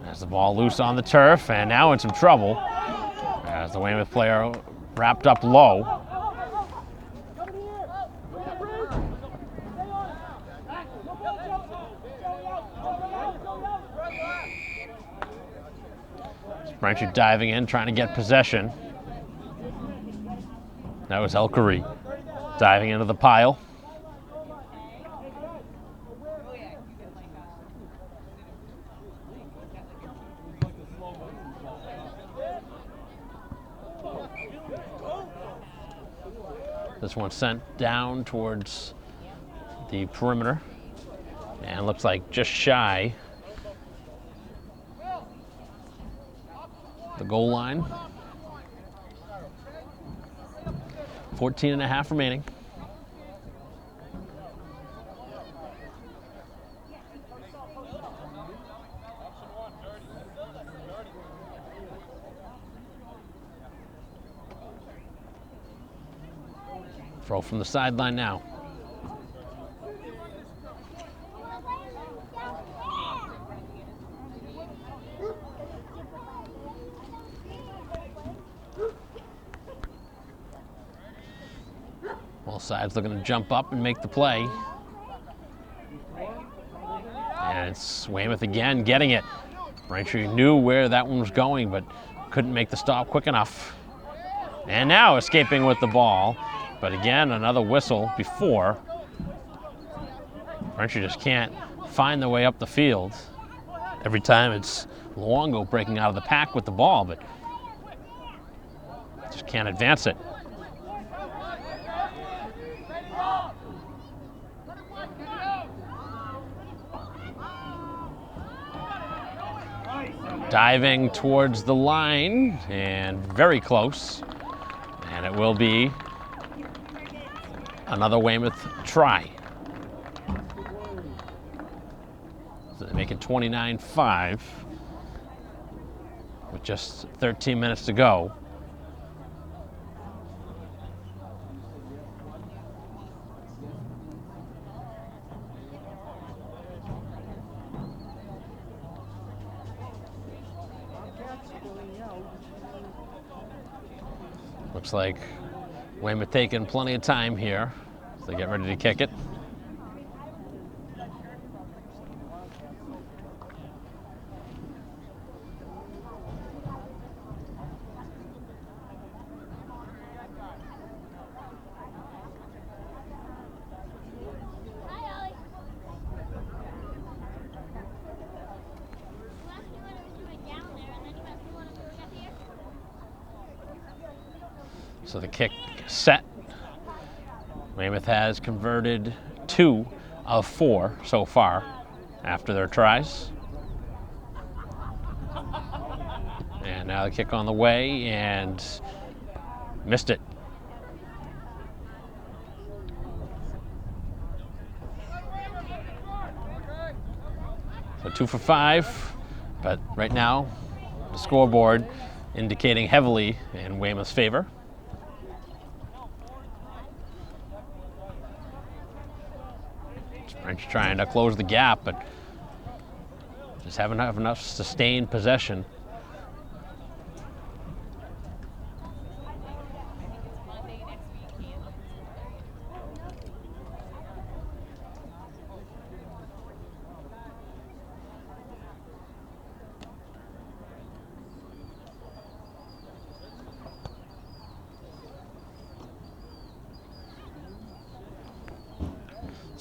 As the ball loose on the turf, and now in some trouble as the Weymouth player wrapped up low. Braintree diving in, trying to get possession. That was Elkery diving into the pile. This one sent down towards the perimeter and looks like just shy the goal line. 14 and a half remaining. Throw from the sideline now. Both sides looking to jump up and make the play. And it's Weymouth again getting it. Braintree knew where that one was going, but couldn't make the stop quick enough. And now escaping with the ball. But again, another whistle before. Braintree just can't find their way up the field. Every time it's Luongo breaking out of the pack with the ball, but just can't advance it. Diving towards the line and very close. And it will be another Weymouth try. So they make it 29-5 with just 13 minutes to go. Looks like Weymouth taking plenty of time here as they get ready to kick it. So the kick set. Weymouth has converted 2 of 4 so far after their tries. And now the kick on the way and missed it. So 2 for 5, but right now the scoreboard indicating heavily in Weymouth's favor. French trying to close the gap, but just haven't have enough sustained possession.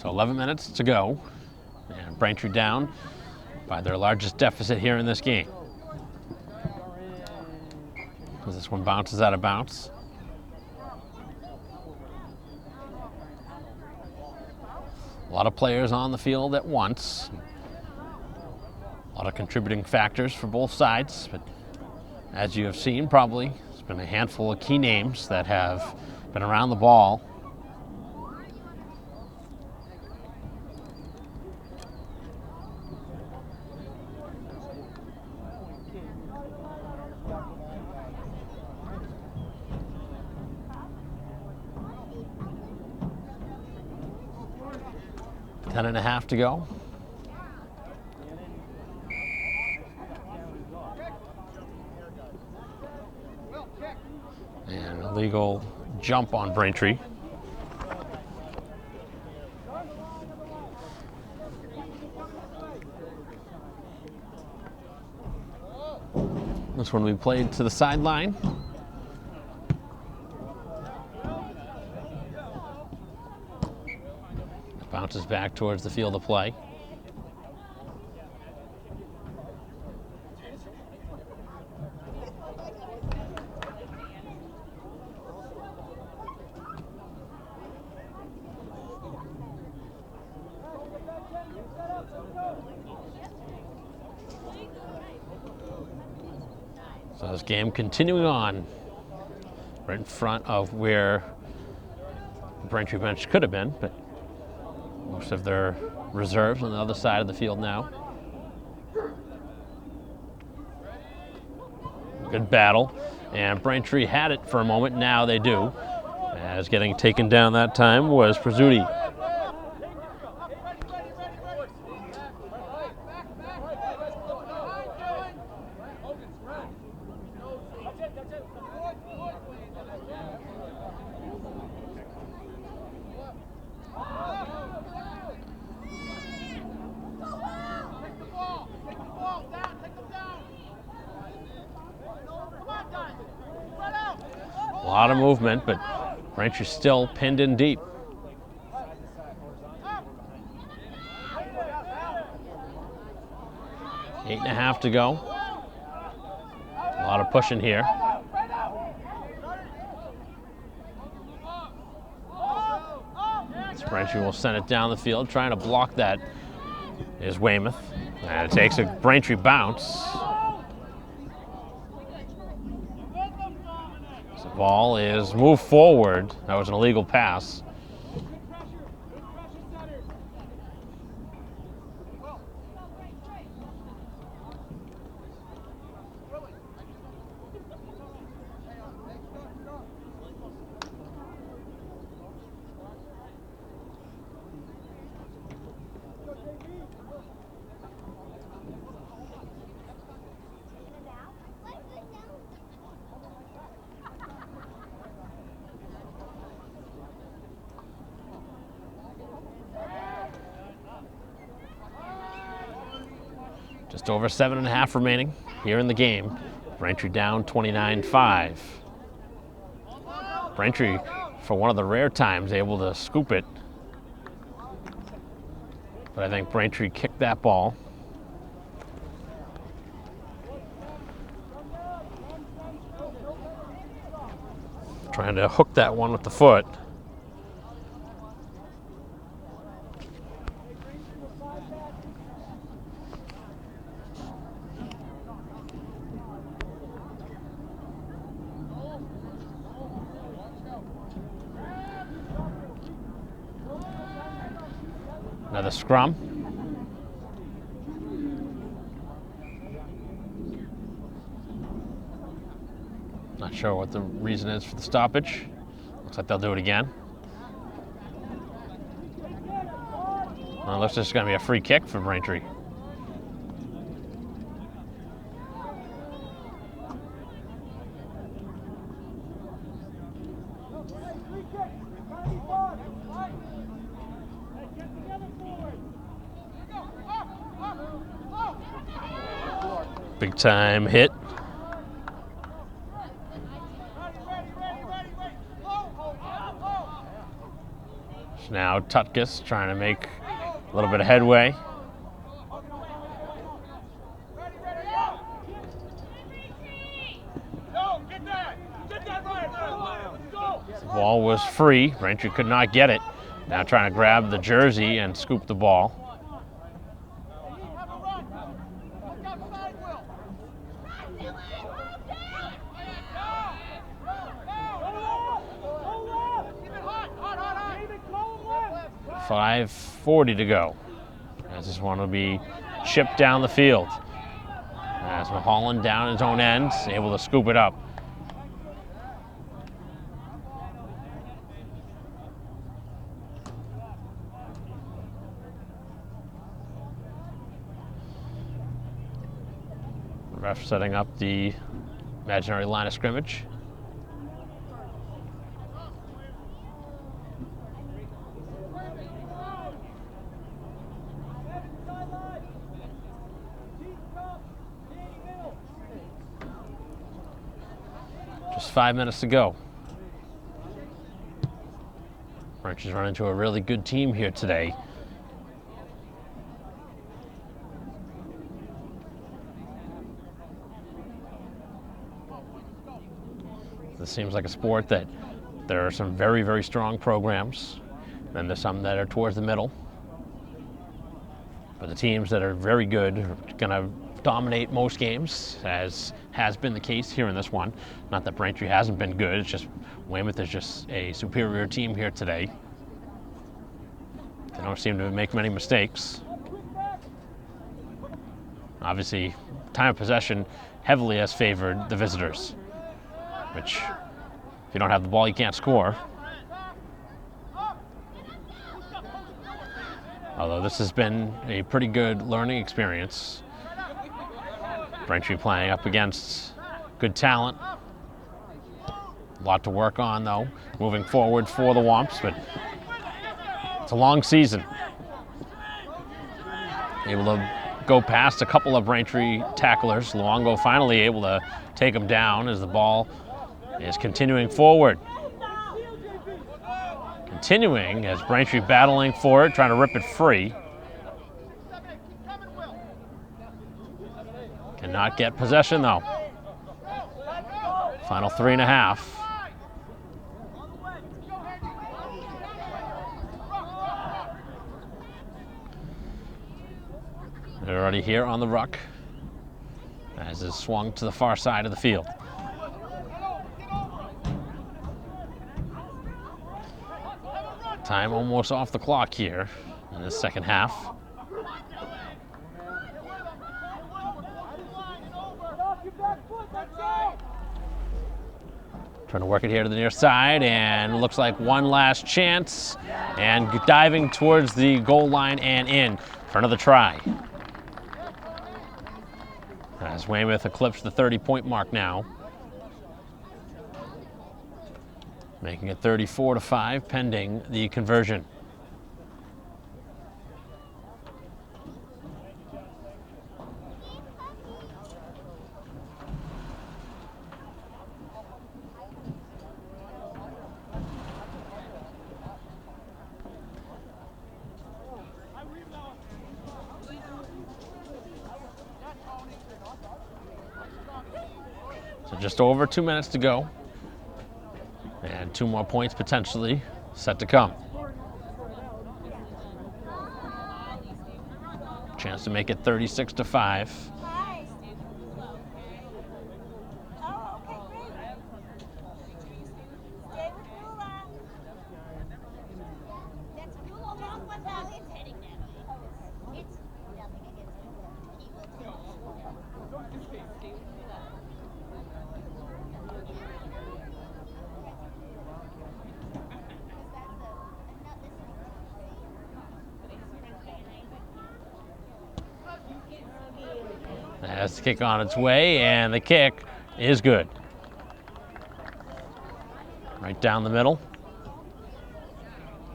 So 11 minutes to go, and Braintree down by their largest deficit here in this game. As this one bounces out of bounds. A lot of players on the field at once. A lot of contributing factors for both sides, but as you have seen, probably, there's been a handful of key names that have been around the ball. Ten and a half to go. And illegal jump on Braintree. This one we played to the sideline. Bounces back towards the field of play. So this game continuing on right in front of where the Braintree bench could have been, but most of their reserves on the other side of the field now. Good battle, and Braintree had it for a moment, now they do. As getting taken down that time was Prezzuti. A lot of movement, but Braintree still pinned in deep. Eight and a half to go. A lot of pushing here. Braintree will send it down the field. Trying to block that is Weymouth. And it takes a Braintree bounce. The ball is moved forward. That was an illegal pass. Just over 7.5 remaining here in the game. Braintree down 29-5. Braintree, for one of the rare times, able to scoop it. But I think Braintree kicked that ball. Trying to hook that one with the foot. Another scrum. Not sure what the reason is for the stoppage. Looks like they'll do it again. Well, it looks like it's going to be a free kick for Braintree. Big time hit. Now Tutkus trying to make a little bit of headway. The ball was free. Braintree could not get it. Now trying to grab the jersey and scoop the ball. .540 to go. As this one will be chipped down the field. As Mulholland down his own end, able to scoop it up. Ref setting up the imaginary line of scrimmage. Just 5 minutes to go. Brentry's run into a really good team here today. This seems like a sport that there are some very, very strong programs, and there's some that are towards the middle. But the teams that are very good are going to dominate most games, as has been the case here in this one. Not that Braintree hasn't been good, it's just Weymouth is just a superior team here today. They don't seem to make many mistakes. Obviously, time of possession heavily has favored the visitors, which if you don't have the ball, you can't score. Although this has been a pretty good learning experience. Braintree playing up against good talent. A lot to work on though, moving forward for the Womps, but it's a long season. Able to go past a couple of Braintree tacklers. Luongo finally able to take him down as the ball is continuing forward. Continuing as Braintree battling for it, trying to rip it free. Cannot get possession though. Final 3.5. They're already here on the ruck as is swung to the far side of the field. Time almost off the clock here in the second half. Trying to work it here to the near side, and looks like one last chance, and diving towards the goal line and in for another try. As Weymouth eclipsed the 30-point mark now. Making it 34-5 pending the conversion. So just over 2 minutes to go. And 2 more points potentially set to come. Chance to make it 36-5. Has the kick on its way, and the kick is good. Right down the middle.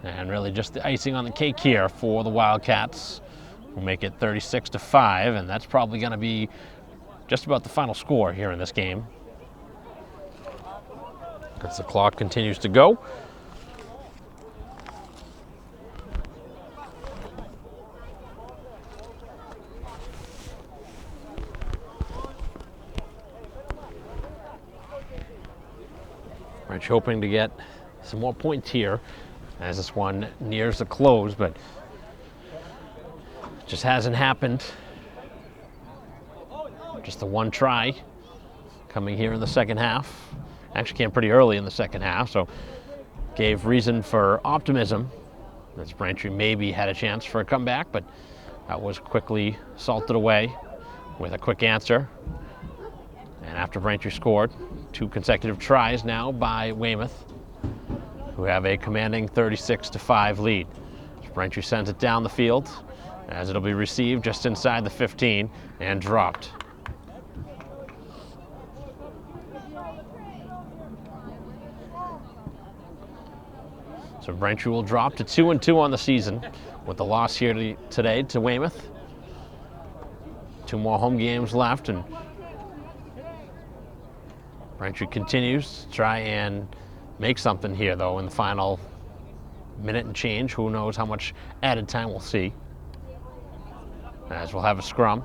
And really just the icing on the cake here for the Wildcats. We'll make it 36-5, and that's probably going to be just about the final score here in this game. As the clock continues to go. Braintree hoping to get some more points here as this one nears the close, but just hasn't happened. Just the one try coming here in the second half. Actually came pretty early in the second half, so gave reason for optimism as Braintree maybe had a chance for a comeback, but that was quickly salted away with a quick answer. And after Braintree scored, 2 consecutive tries now by Weymouth, who have a commanding 36-5 lead. Braintree sends it down the field as it'll be received just inside the 15 and dropped. So Braintree will drop to 2-2 on the season with the loss here today to Weymouth. 2 more home games left, and Braintree continues to try and make something here, though, in the final minute and change. Who knows how much added time we'll see, as we'll have a scrum.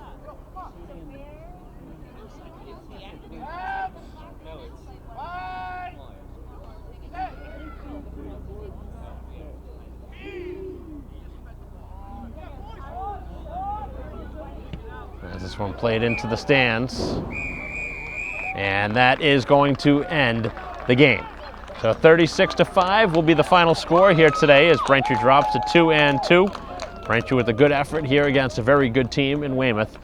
As this one played into the stands. And that is going to end the game. So 36-5 will be the final score here today as Braintree drops to 2-2. Braintree with a good effort here against a very good team in Weymouth.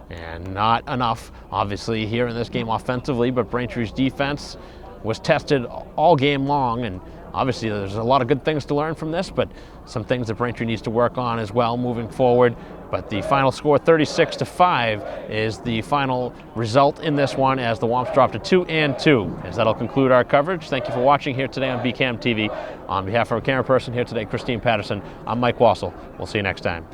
And not enough, obviously, here in this game offensively, but Braintree's defense was tested all game long, and obviously there's a lot of good things to learn from this, but some things that Braintree needs to work on as well moving forward. But the final score, 36-5, is the final result in this one as the Womps drop to 2-2. As that'll conclude our coverage. Thank you for watching here today on BCAM TV. On behalf of our camera person here today, Christine Patterson, I'm Mike Wassel. We'll see you next time.